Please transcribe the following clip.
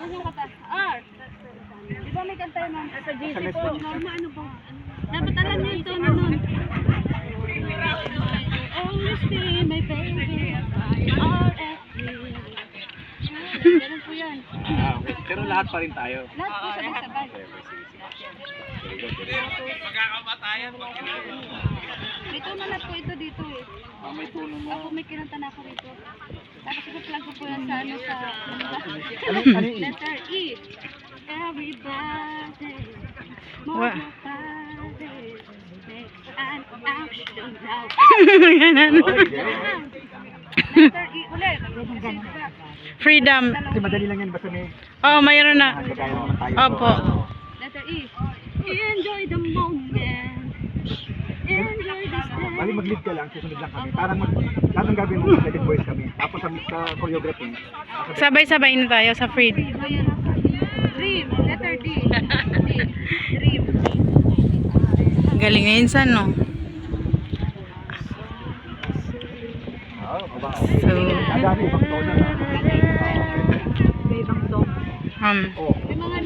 Taas yung kata. R. Di ba may kanta yun sa GC po? Norma, ano ba? Dapat alam niyo ito nun. Always be my baby. RFP. Ganun po yan. Okay. Pero lahat pa rin tayo. Lahat po sabay-sabay. Magkakamatayan pag May tuno na po ito dito eh. May tuno mo. Ako may kinanta na ako rito. Tapos ipa-plug ko po yan sa ano sa letter E. Everybody, move your body, make an action now. Letter E ulit. Freedom. Kasi madali lang yan basta may Oh, mayroon na. gagaya naman tayo. Opo. Letter E. Enjoy the moment. Enjoy this day. Bali mag-lead ka lang, susunod lang kami. Parang lahat ng gagawin mo, excited boys kami. Tapos sa choreography, Sabay-sabay na tayo sa free. Dream. Letter D. Dream. Galing na insan, no? So, gagawin ibang tono na. um, Oh. May mga